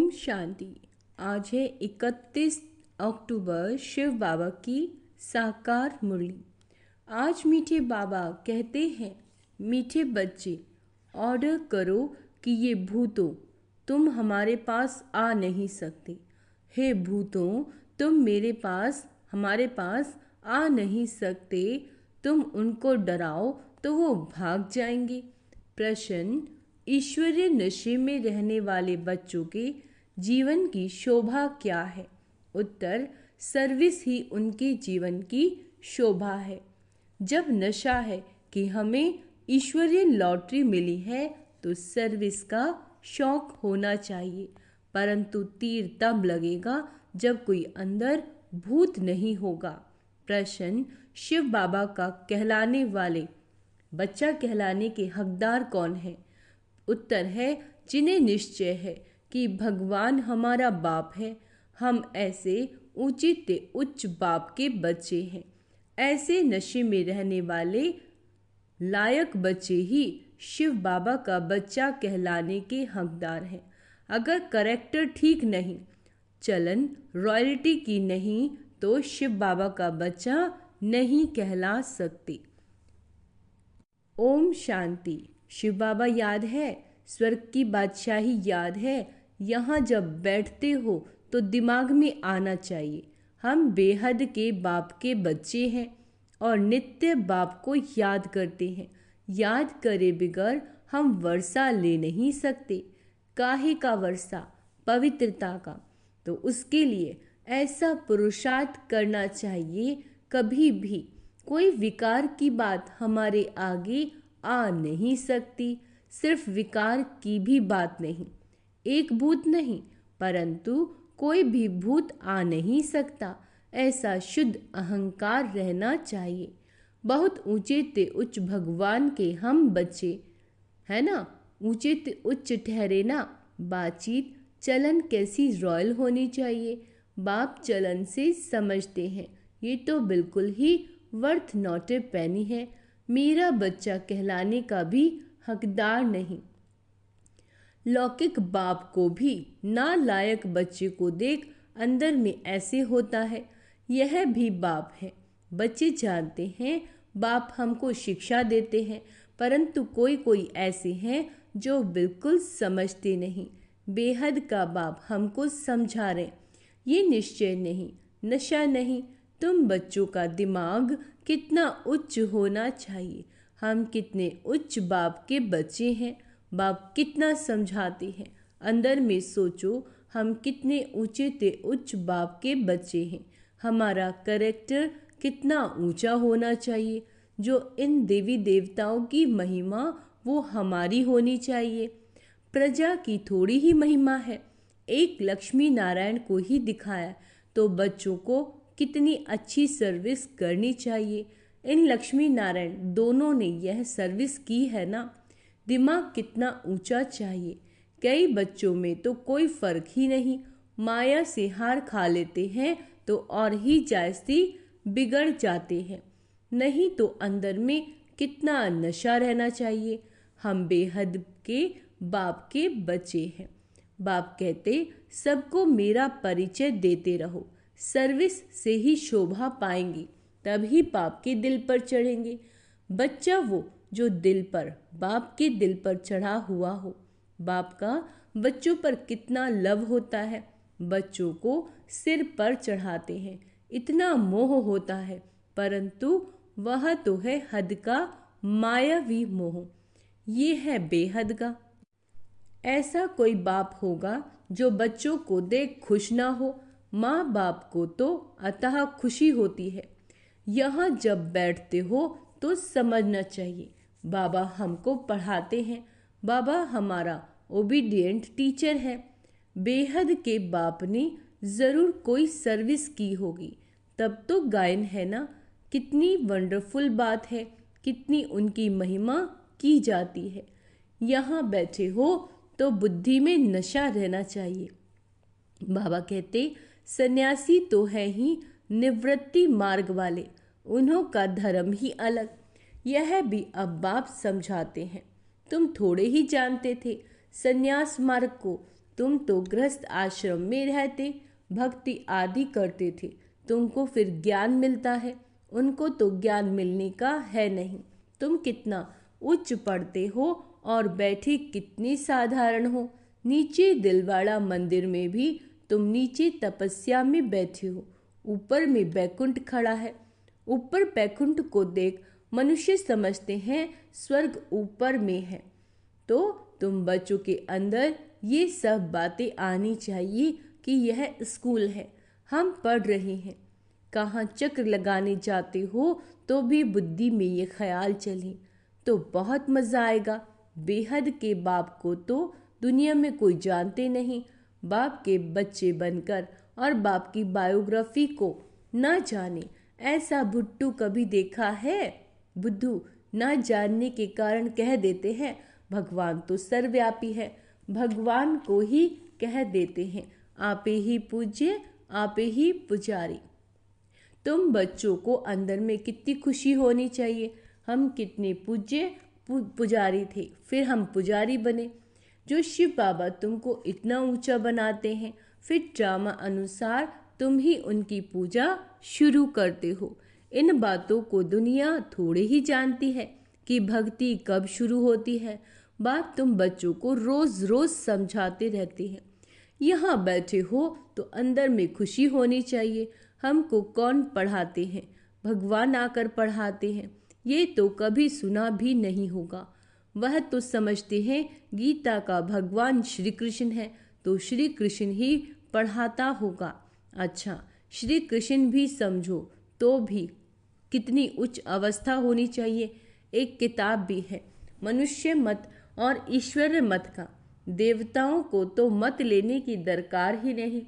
ओम शांति। आज है 31 अक्टूबर, शिव बाबा की साकार मुरली। आज मीठे बाबा कहते हैं, मीठे बच्चे ऑर्डर करो कि ये भूतों तुम हमारे पास आ नहीं सकते। हे भूतों, तुम हमारे पास आ नहीं सकते। तुम उनको डराओ तो वो भाग जाएंगे। प्रश्न: ईश्वरीय नशे में रहने वाले बच्चों के जीवन की शोभा क्या है? उत्तर: सर्विस ही उनके जीवन की शोभा है। जब नशा है कि हमें ईश्वरीय लॉटरी मिली है तो सर्विस का शौक होना चाहिए, परंतु तीर तब लगेगा जब कोई अंदर भूत नहीं होगा। प्रश्न: शिव बाबा का कहलाने वाले बच्चा कहलाने के हकदार कौन है? उत्तर है, जिन्हें निश्चय है कि भगवान हमारा बाप है। हम ऐसे उच्च बाप के बच्चे हैं। ऐसे नशे में रहने वाले लायक बच्चे ही शिव बाबा का बच्चा कहलाने के हकदार हैं। अगर करेक्टर ठीक नहीं, चलन रॉयल्टी की नहीं, तो शिव बाबा का बच्चा नहीं कहला सकते। ओम शांति। शिव बाबा याद है, स्वर्ग की बादशाही याद है। यहाँ जब बैठते हो तो दिमाग में आना चाहिए, हम बेहद के बाप के बच्चे हैं और नित्य बाप को याद करते हैं। याद करे बिगर हम वर्षा ले नहीं सकते। काहे का वर्षा? पवित्रता का। तो उसके लिए ऐसा पुरुषार्थ करना चाहिए, कभी भी कोई विकार की बात हमारे आगे आ नहीं सकती। सिर्फ विकार की भी बात नहीं, एक भूत नहीं, परंतु कोई भी भूत आ नहीं सकता। ऐसा शुद्ध अहंकार रहना चाहिए। बहुत ऊंचे ते उच्च भगवान के हम बच्चे है ना, ऊंचे ते उच्च ठहरे ना। बातचीत चलन कैसी रॉयल होनी चाहिए, बाप चलन से समझते हैं। ये तो बिल्कुल ही वर्थ नॉट ए पेनी है। मेरा बच्चा कहलाने का भी हकदार नहीं। लौकिक बाप को भी नालायक बच्चे को देख अंदर में ऐसे होता है, यह भी बाप है। बच्चे जानते हैं बाप हमको शिक्षा देते हैं, परंतु कोई कोई ऐसे हैं जो बिल्कुल समझते नहीं। बेहद का बाप हमको समझा रहे, ये निश्चय नहीं, नशा नहीं। तुम बच्चों का दिमाग कितना उच्च होना चाहिए। हम कितने उच्च बाप के बच्चे हैं। बाप कितना समझाते हैं। अंदर में सोचो, हम कितने ऊंचे ते उच्च बाप के बच्चे हैं। हमारा कैरेक्टर कितना ऊंचा होना चाहिए। जो इन देवी देवताओं की महिमा वो हमारी होनी चाहिए। प्रजा की थोड़ी ही महिमा है। एक लक्ष्मी नारायण को ही दिखाया तो बच्चों को कितनी अच्छी सर्विस करनी चाहिए। इन लक्ष्मी नारायण दोनों ने यह सर्विस की है ना। दिमाग कितना ऊंचा चाहिए। कई बच्चों में तो कोई फर्क ही नहीं, माया से हार खा लेते हैं तो और ही जायज़ी बिगड़ जाते हैं। नहीं तो अंदर में कितना नशा रहना चाहिए। हम बेहद के बाप के बच्चे हैं। बाप कहते, सबको मेरा परिचय देते रहो। सर्विस से ही शोभा पाएंगे, तभी बाप के दिल पर चढ़ेंगे। बच्चा वो जो दिल पर, बाप के दिल पर चढ़ा हुआ हो। बाप का बच्चों पर कितना लव होता है। बच्चों को सिर पर चढ़ाते हैं, इतना मोह होता है, परंतु वह तो है हद का मायावी मोह। ये है बेहद का। ऐसा कोई बाप होगा जो बच्चों को देख खुश ना हो। माँ बाप को तो अतः खुशी होती है। यहाँ जब बैठते हो तो समझना चाहिए, बाबा हमको पढ़ाते हैं। बाबा हमारा ओबीडिएंट टीचर है। बेहद के बाप ने ज़रूर कोई सर्विस की होगी, तब तो गायन है ना। कितनी वंडरफुल बात है, कितनी उनकी महिमा की जाती है। यहाँ बैठे हो तो बुद्धि में नशा रहना चाहिए। बाबा कहते, सन्यासी तो है ही निवृत्ति मार्ग वाले, उन्हों का धर्म ही अलग। यह भी अब बाप समझाते हैं। तुम थोड़े ही जानते थे सन्यास मार्ग को, तुम तो गृहस्थ आश्रम में रहते, भक्ति आदि करते थे, तुमको फिर ज्ञान मिलता है, उनको तो ज्ञान मिलने का है नहीं। तुम कितना उच्च पढ़ते हो और बैठे कितनी साधारण हो। नीचे दिलवाड़ा मंदिर में भी तुम नीचे तपस्या में बैठे हो, ऊपर में बैकुंठ खड़ा है। ऊपर बैकुंठ को देख मनुष्य समझते हैं स्वर्ग ऊपर में है। तो तुम बच्चों के अंदर ये सब बातें आनी चाहिए कि यह स्कूल है, हम पढ़ रहे हैं। कहाँ चक्र लगाने जाते हो तो भी बुद्धि में ये ख्याल चले तो बहुत मज़ा आएगा। बेहद के बाप को तो दुनिया में कोई जानते नहीं। बाप के बच्चे बनकर और बाप की बायोग्राफी को न जाने, ऐसा भुट्टू कभी देखा है? बुद्धू न जानने के कारण कह देते हैं भगवान तो सर्वव्यापी है, भगवान को ही कह देते हैं आपे ही पूज्य आपे ही पुजारी। तुम बच्चों को अंदर में कितनी खुशी होनी चाहिए। हम कितने पूज्य पुजारी थे, फिर हम पुजारी बने। जो शिव बाबा तुमको इतना ऊंचा बनाते हैं, फिर ड्रामा अनुसार तुम ही उनकी पूजा शुरू करते हो। इन बातों को दुनिया थोड़े ही जानती है कि भक्ति कब शुरू होती है। बाप तुम बच्चों को रोज रोज समझाते रहते हैं। यहाँ बैठे हो तो अंदर में खुशी होनी चाहिए। हमको कौन पढ़ाते हैं? भगवान आकर पढ़ाते हैं। ये तो कभी सुना भी नहीं होगा। वह तो समझते हैं गीता का भगवान श्री कृष्ण है, तो श्री कृष्ण ही पढ़ाता होगा। अच्छा, श्री कृष्ण भी समझो तो भी कितनी उच्च अवस्था होनी चाहिए। एक किताब भी है मनुष्य मत और ईश्वर मत का। देवताओं को तो मत लेने की दरकार ही नहीं।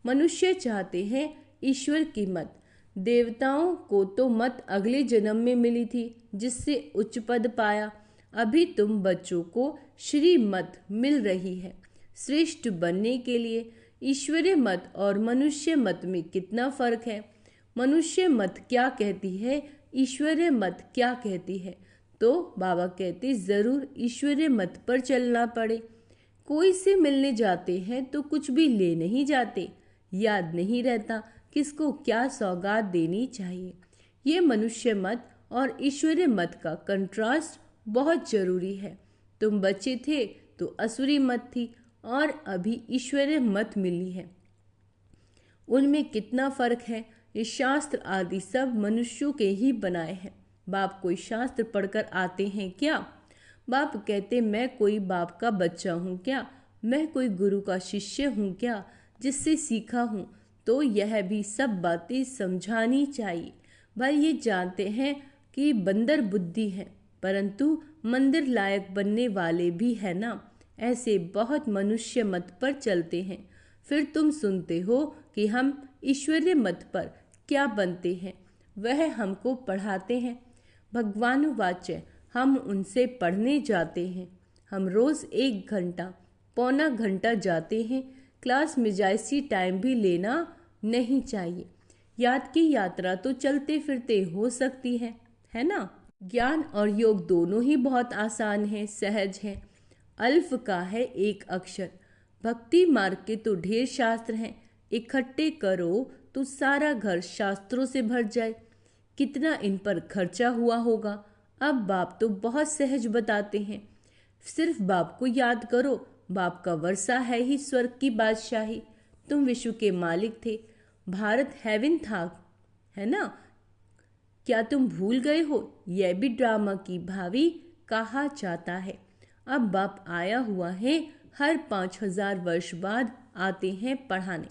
मनुष्य चाहते हैं ईश्वर की मत। देवताओं को तो मत अगले जन्म में मिली थी, जिससे उच्च पद पाया। अभी तुम बच्चों को श्री मत मिल रही है श्रेष्ठ बनने के लिए। ईश्वरीय मत और मनुष्य मत में कितना फर्क है। मनुष्य मत क्या कहती है, ईश्वरीय मत क्या कहती है? तो बाबा कहते जरूर ईश्वरीय मत पर चलना पड़े। कोई से मिलने जाते हैं तो कुछ भी ले नहीं जाते, याद नहीं रहता किसको क्या सौगात देनी चाहिए। ये मनुष्य मत और ईश्वरीय मत का कंट्रास्ट बहुत जरूरी है। तुम बच्चे थे तो असुरी मत थी और अभी ईश्वरीय मत मिली है, उनमें कितना फर्क है। ये शास्त्र आदि सब मनुष्यों के ही बनाए हैं। बाप कोई शास्त्र पढ़कर आते हैं क्या? बाप कहते मैं कोई बाप का बच्चा हूँ क्या? मैं कोई गुरु का शिष्य हूँ क्या जिससे सीखा हूँ? तो यह भी सब बातें समझानी चाहिए। भाई ये जानते हैं कि बंदर बुद्धि है, परंतु मंदिर लायक बनने वाले भी है ना। ऐसे बहुत मनुष्य मत पर चलते हैं। फिर तुम सुनते हो कि हम ईश्वरीय मत पर क्या बनते हैं, वह हमको पढ़ाते हैं। भगवानुवाच्य हम उनसे पढ़ने जाते हैं। हम रोज़ 1 घंटा पौना घंटा जाते हैं। क्लास में जैसी टाइम भी लेना नहीं चाहिए। याद की यात्रा तो चलते फिरते हो सकती है ना। ज्ञान और योग दोनों ही बहुत आसान है, सहज है। अल्फ का है एक अक्षर। भक्ति मार्ग के तो ढेर शास्त्र हैं, इकट्ठे करो तो सारा घर शास्त्रों से भर जाए। कितना इन पर खर्चा हुआ होगा। अब बाप तो बहुत सहज बताते हैं, सिर्फ बाप को याद करो। बाप का वर्षा है ही स्वर्ग की बादशाही। तुम विश्व के मालिक थे, भारत हेवन था, है ना। क्या तुम भूल गए हो? यह भी ड्रामा की भावी कहा जाता है। अब बाप आया हुआ है, हर 5000 वर्ष बाद आते हैं पढ़ाने।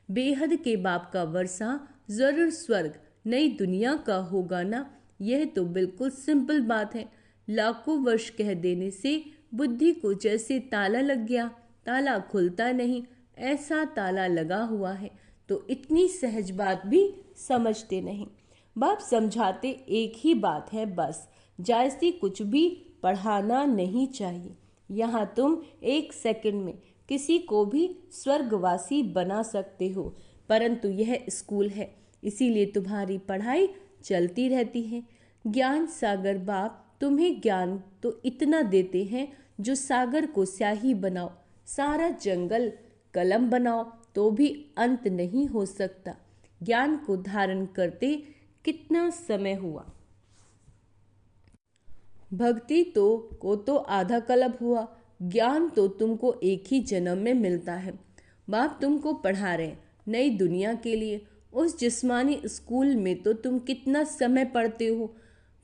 बेहद के बाप का वर्षा जरूर स्वर्ग नई दुनिया का होगा ना। यह तो बिल्कुल सिंपल बात है। लाखों वर्ष कह देने से बुद्धि को जैसे ताला लग गया, ताला खुलता नहीं, ऐसा ताला लगा हुआ है। तो इतनी सहज बात भी समझते नहीं। बाप समझाते एक ही बात है बस, जैसी कुछ भी पढ़ाना नहीं चाहिए। यहाँ तुम 1 सेकंड में किसी को भी स्वर्गवासी बना सकते हो, परंतु यह स्कूल है, इसीलिए तुम्हारी पढ़ाई चलती रहती है। ज्ञान सागर बाप तुम्हें ज्ञान तो इतना देते हैं जो सागर को स्याही बनाओ। सारा जंगल कलम बनाओ तो भी अंत नहीं हो सकता। ज्ञान को धारण करते कितना समय हुआ। भक्ति को आधा कल्प हुआ। ज्ञान तो तुमको एक ही जन्म में मिलता है। बाप तुमको पढ़ा रहे नई दुनिया के लिए। उस जिस्मानी स्कूल में तो तुम कितना समय पढ़ते हो,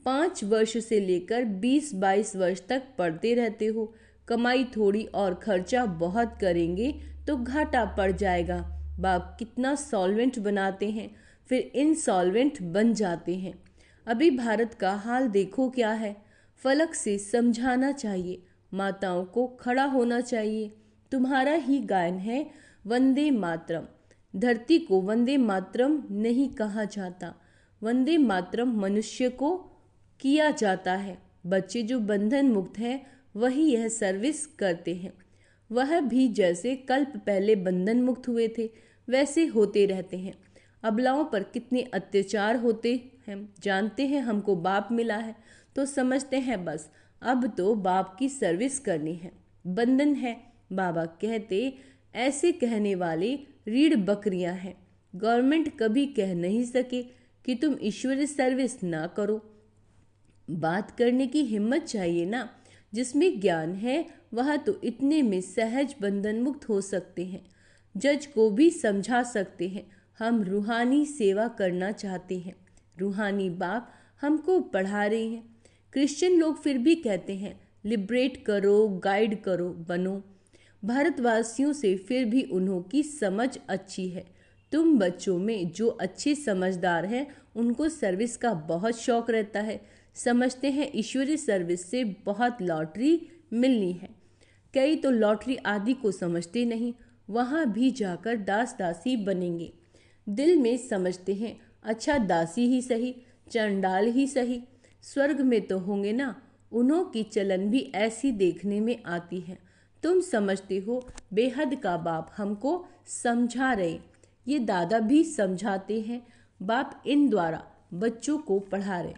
5 वर्ष से लेकर 20-22 वर्ष तक पढ़ते रहते हो। कमाई थोड़ी और खर्चा बहुत करेंगे तो घाटा पड़ जाएगा। बाप कितना सॉल्वेंट बनाते हैं, फिर इंसॉल्वेंट बन जाते हैं। अभी भारत का हाल देखो क्या है। फलक से समझाना चाहिए, माताओं को खड़ा होना चाहिए। तुम्हारा ही गायन है वंदे मातरम। धरती को वंदे मातरम नहीं कहा जाता, वंदे मातरम मनुष्य को किया जाता है। बच्चे जो बंधन मुक्त हैं वही यह सर्विस करते हैं। वह भी जैसे कल्प पहले बंधन मुक्त हुए थे वैसे होते रहते हैं। अबलाओं पर कितने अत्याचार होते हैं जानते हैं। हमको बाप मिला है तो समझते हैं बस अब तो बाप की सर्विस करनी है। बंधन है, बाबा कहते ऐसे कहने वाले रीढ़ बकरियां हैं। गवर्नमेंट कभी कह नहीं सके कि तुम ईश्वरीय सर्विस ना करो। बात करने की हिम्मत चाहिए ना। जिसमें ज्ञान है वह तो इतने में सहज बंधन मुक्त हो सकते हैं। जज को भी समझा सकते हैं। हम रूहानी सेवा करना चाहते हैं। रूहानी बाप हमको पढ़ा रहे हैं। क्रिश्चियन लोग फिर भी कहते हैं लिबरेट करो, गाइड करो, बनो। भारतवासियों से फिर भी उन्हों की समझ अच्छी है। तुम बच्चों में जो अच्छे समझदार हैं उनको सर्विस का बहुत शौक रहता है। समझते हैं ईश्वरीय सर्विस से बहुत लॉटरी मिलनी है। कई तो लॉटरी आदि को समझते नहीं, वहाँ भी जाकर दास दासी बनेंगे। दिल में समझते हैं अच्छा दासी ही सही, चंडाल ही सही, स्वर्ग में तो होंगे ना। उन्हों की चलन भी ऐसी देखने में आती है। तुम समझते हो बेहद का बाप हमको समझा रहे। ये दादा भी समझाते हैं। बाप इन द्वारा बच्चों को पढ़ा रहे।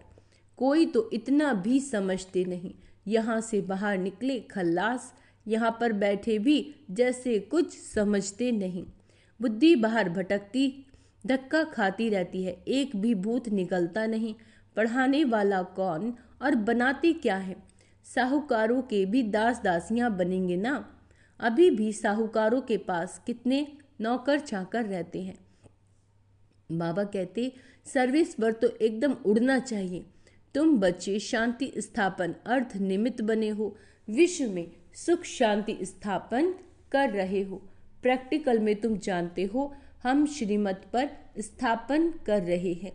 कोई तो इतना भी समझते नहीं। यहाँ से बाहर निकले खल्लास, यहाँ पर बैठे भी जैसे कुछ समझते नहीं। बुद्धि बाहर भटकती धक्का खाती रहती है, एक भी भूत निकलता नहीं। पढ़ाने वाला कौन और बनाते क्या है। साहूकारों के भी दास दासियां बनेंगे ना। अभी भी साहूकारों के पास कितने नौकर चाकर रहते हैं। बाबा कहते सर्विस पर तो एकदम उड़ना चाहिए। तुम बच्चे शांति स्थापन अर्थ निमित्त बने हो। विश्व में सुख शांति स्थापन कर रहे हो। प्रैक्टिकल में तुम जानते हो हम श्रीमत पर स्थापन कर रहे हैं।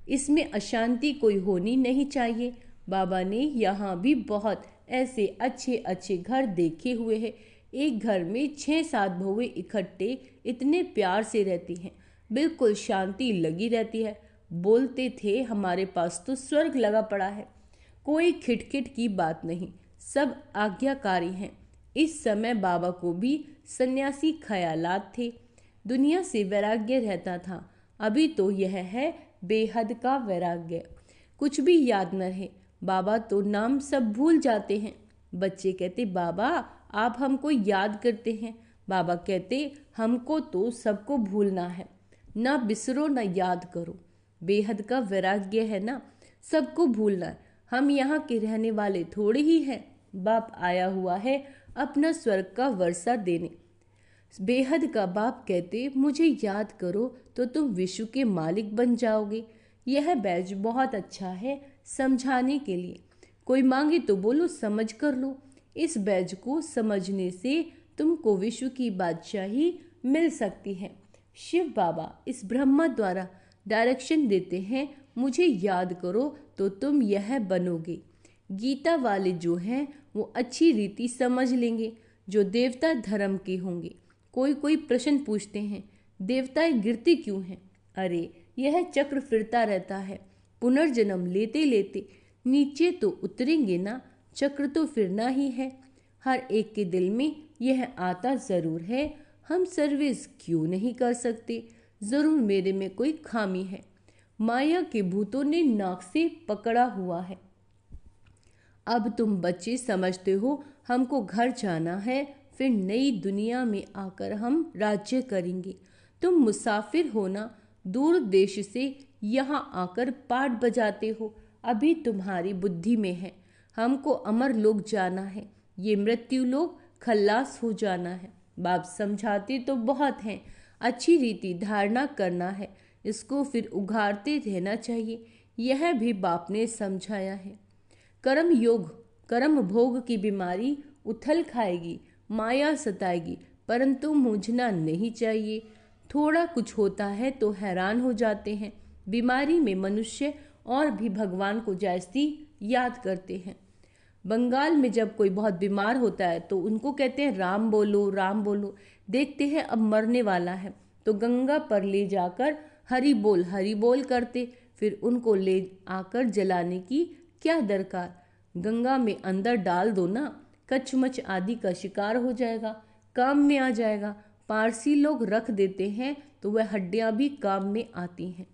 इसमें अशांति कोई होनी नहीं चाहिए। बाबा ने यहाँ भी बहुत ऐसे अच्छे अच्छे घर देखे हुए हैं। एक घर में 6-7 बहुएं इकट्ठे इतने प्यार से रहती हैं, बिल्कुल शांति लगी रहती है। बोलते थे हमारे पास तो स्वर्ग लगा पड़ा है। कोई खिटखिट की बात नहीं, सब आज्ञाकारी हैं। इस समय बाबा को भी सन्यासी ख्यालात थे। दुनिया से वैराग्य रहता था। अभी तो यह है बेहद का वैराग्य। कुछ भी याद न रहे। बाबा तो नाम सब भूल जाते हैं। बच्चे कहते बाबा आप हमको याद करते हैं। बाबा कहते हमको तो सबको भूलना है, ना बिसरो ना याद करो। बेहद का वैराग्य है ना, सबको भूलना है। हम यहाँ के रहने वाले थोड़े ही हैं। बाप आया हुआ है अपना स्वर्ग का वर्षा देने। बेहद का बाप कहते मुझे याद करो तो तुम विश्व के मालिक बन जाओगे। यह बैज बहुत अच्छा है समझाने के लिए। कोई मांगे तो बोलो समझ कर लो। इस बैज को समझने से तुमको विश्व की बादशाही मिल सकती है। शिव बाबा इस ब्रह्मा द्वारा डायरेक्शन देते हैं, मुझे याद करो तो तुम यह बनोगे। गीता वाले जो हैं वो अच्छी रीति समझ लेंगे, जो देवता धर्म के होंगे। कोई कोई प्रश्न पूछते हैं देवताएं गिरते क्यों हैं। अरे यह चक्र फिरता रहता है, पुनर्जन्म लेते लेते नीचे तो उतरेंगे ना। चक्र तो फिरना ही है। हर एक के दिल में यह आता ज़रूर है, हम सर्विस क्यों नहीं कर सकते। ज़रूर मेरे में कोई खामी है। माया के भूतों ने नाक से पकड़ा हुआ है। अब तुम बच्चे समझते हो हमको घर जाना है, फिर नई दुनिया में आकर हम राज्य करेंगे। तुम मुसाफिर हो ना, दूर देश से यहाँ आकर पाठ बजाते हो। अभी तुम्हारी बुद्धि में है, हमको अमर लोक जाना है, ये मृत्यु लोक खल्लास हो जाना है। बाप समझाते तो बहुत हैं, अच्छी रीति धारणा करना है, इसको फिर उघाड़ते रहना चाहिए, यह भी बाप ने समझाया है। कर्म योग, कर्म भोग की बीमारी उथल खाएगी, माया सताएगी, परंतु मूझना नहीं चाहिए। थोड़ा कुछ होता है तो हैरान हो जाते हैं। बीमारी में मनुष्य और भी भगवान को जास्ती याद करते हैं। बंगाल में जब कोई बहुत बीमार होता है तो उनको कहते हैं राम बोलो राम बोलो। देखते हैं अब मरने वाला है तो गंगा पर ले जाकर हरि बोल करते, फिर उनको ले आकर जलाने की क्या दरकार। गंगा में अंदर डाल दो ना, कचमच आदि का शिकार हो जाएगा, काम में आ जाएगा। पारसी लोग रख देते हैं तो वह हड्डियां भी काम में आती हैं।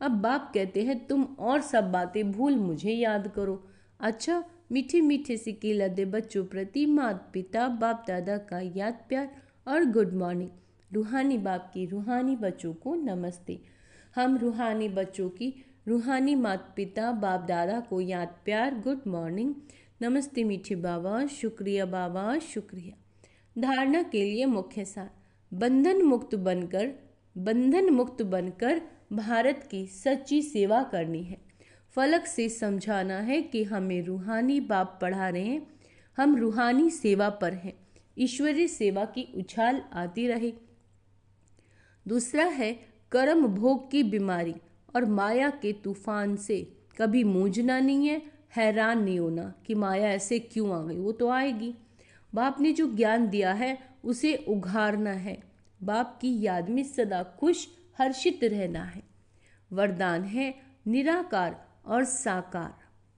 अब बाप कहते हैं तुम और सब बातें भूल मुझे याद करो। अच्छा, मीठे मीठे से केला दे बच्चों प्रति माता पिता बाप दादा का याद प्यार और गुड मॉर्निंग। रूहानी बाप की रूहानी बच्चों को नमस्ते। हम रूहानी बच्चों की रूहानी माता पिता बाप दादा को याद प्यार गुड मॉर्निंग। नमस्ते मीठे बाबा, शुक्रिया बाबा, शुक्रिया। धारणा के लिए मुख्य सार, बंधन मुक्त बनकर भारत की सच्ची सेवा करनी है। फलक से समझाना है कि हमें रूहानी बाप पढ़ा रहे हैं, हम रूहानी सेवा पर हैं, ईश्वरीय सेवा की उछाल आती रहे। दूसरा है कर्म भोग की बीमारी और माया के तूफान से कभी मूझना नहीं है, हैरान नहीं होना कि माया ऐसे क्यों आ गई, वो तो आएगी। बाप ने जो ज्ञान दिया है उसे उघाड़ना है, बाप की याद में सदा खुश हर्षित रहना है। वरदान है निराकार और साकार।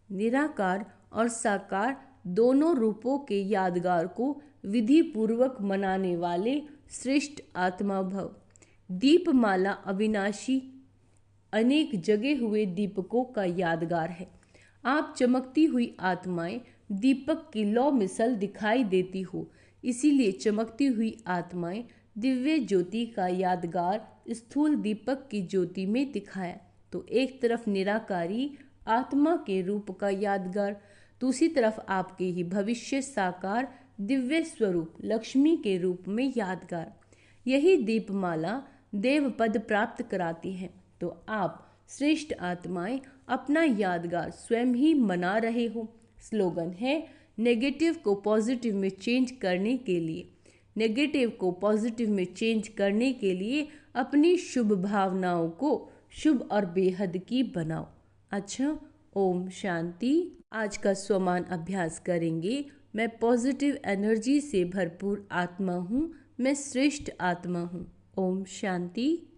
निराकार और साकार दोनों रूपों के यादगार को विधि पूर्वक मनाने वाले श्रेष्ठ आत्मा भव। दीपमाला अविनाशी अनेक जगे हुए दीपकों का यादगार है। आप चमकती हुई आत्माएं दीपक की लौ मिसल दिखाई देती हो, इसीलिए चमकती हुई आत्माएं दिव्य ज्योति का यादगार स्थूल दीपक की ज्योति में दिखाया। तो एक तरफ निराकारी आत्मा के रूप का यादगार, दूसरी तरफ आपके ही भविष्य साकार दिव्य स्वरूप लक्ष्मी के रूप में यादगार। यही दीपमाला देव पद प्राप्त कराती है। तो आप श्रेष्ठ आत्माएं अपना यादगार स्वयं ही मना रहे हो। स्लोगन है नेगेटिव को पॉजिटिव में चेंज करने के लिए, नेगेटिव को पॉजिटिव में चेंज करने के लिए अपनी शुभ भावनाओं को शुभ और बेहद की बनाओ। अच्छा, ओम शांति। आज का स्वमान अभ्यास करेंगे। मैं पॉजिटिव एनर्जी से भरपूर आत्मा हूँ, मैं श्रेष्ठ आत्मा हूँ। ओम शांति।